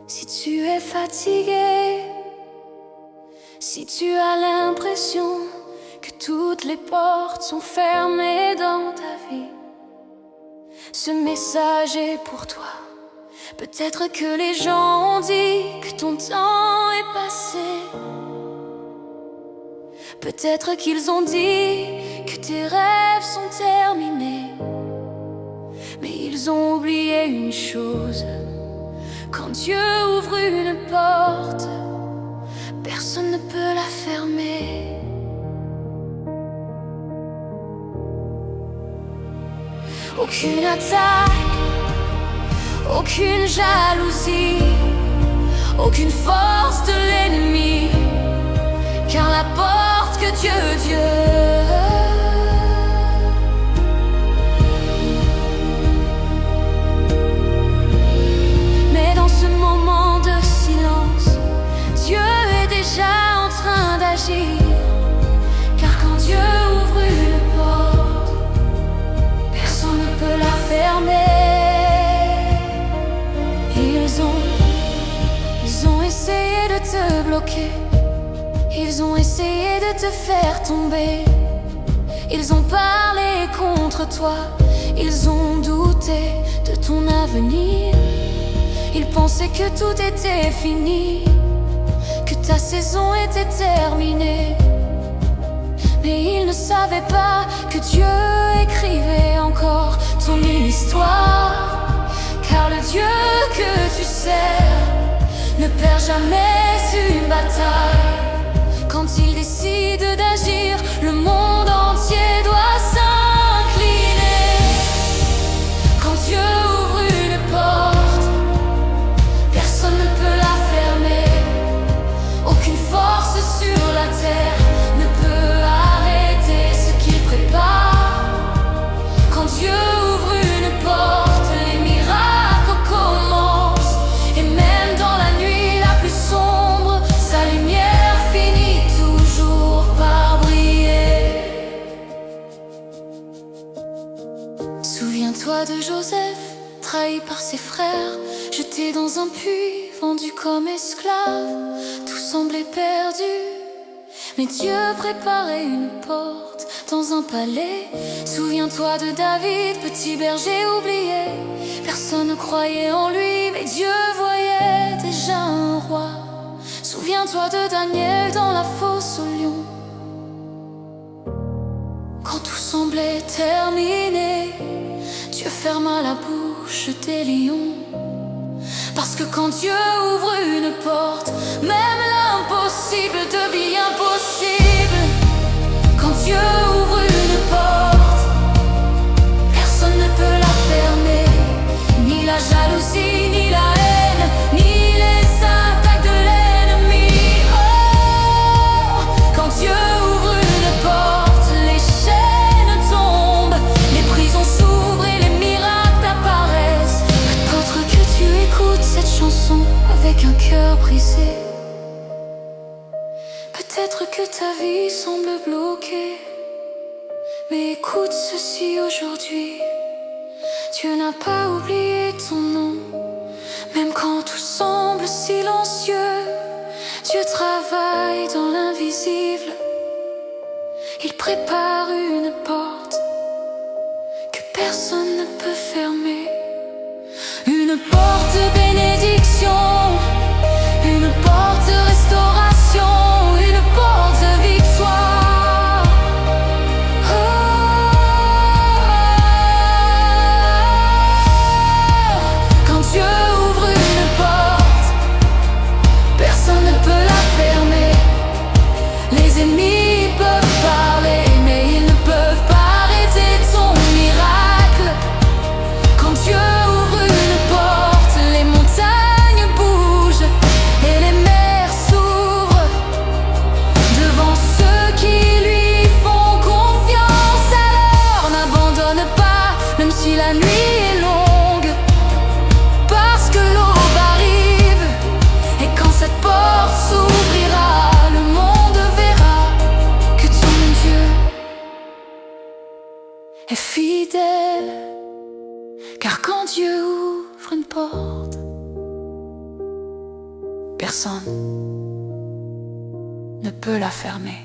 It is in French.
Si tu es fatigué, si tu as l'impression que toutes les portes sont fermées dans ta vie, ce message est pour toi. Peut-être que les gens ont dit que ton temps est passé. Peut-être qu'ils ont dit que tes rêves sont terminés. Mais ils ont oublié une chose: quand Dieu ouvre une porte, personne ne peut la fermer. Aucune attaque, aucune jalousie, aucune force de l'ennemi, car la porte que Dieu Mais dans ce moment de silence, Dieu est déjà en train d'agir. Car quand Dieu ouvre une porte, personne ne peut la fermer. Ils ont essayé de te bloquer. Ils ont essayé de te faire tomber. Ils ont parlé contre toi. Ils ont douté de ton avenir. Ils pensaient que tout était fini, que ta saison était terminée. Mais ils ne savaient pas que Dieu écrivait encore ton histoire. Car le Dieu que tu sers ne perd jamais une bataille. Quand il décide d'agir, le monde entier doit s'incliner. Quand Dieu ouvre une porte, personne ne peut la fermer. Aucune force sur la terre ne peut arrêter ce qu'il prépare. Quand Dieu ouvre une porte, les miracles commencent. Et même dans la nuit la plus sombre, sa lumière finit toujours par briller. Souviens-toi de Joseph, trahi par ses frères, jeté dans un puits, vendu comme esclave. Tout semblait perdu, mais Dieu préparait une porte dans un palais. Souviens-toi de David, petit berger oublié. Personne ne croyait en lui, mais Dieu voyait déjà un roi. Souviens-toi de Daniel dans la fosse aux lions. Quand tout semblait terminé, Dieu ferma la bouche des lions. Parce que quand Dieu ouvre une porte, même l'impossible devient possible. Quand Dieu ouvre une porte, personne ne peut la fermer. Ni la jalousie, ni la haine, ni les attaques de l'ennemi. Oh, quand Dieu ouvre une porte, les chaînes tombent, les prisons s'ouvrent et les miracles apparaissent. Peut-être que tu écoutes cette chanson avec un cœur brisé. Peut-être que ta vie semble bloquée, mais écoute ceci aujourd'hui: Dieu n'a pas oublié ton nom. Même quand tout semble silencieux, Dieu travaille dans l'invisible. Il prépare une porte que personne ne peut fermer. Une porte de bénédiction, une porte de restauration, une porte de victoire. Oh, quand Dieu ouvre une porte, personne ne peut la fermer. Les ennemis peuvent parler, mais ils ne peuvent pas arrêter ton miracle. Quand Dieu ouvre une porte, les montagnes bougent et les mers s'ouvrent devant ceux qui lui font confiance. Alors n'abandonne pas, même si la nuit est longue, parce que l'aube arrive. Et quand cette porte s'ouvrira, le monde verra que ton Dieu est fidèle. Car quand Dieu ouvre une porte, personne ne peut la fermer.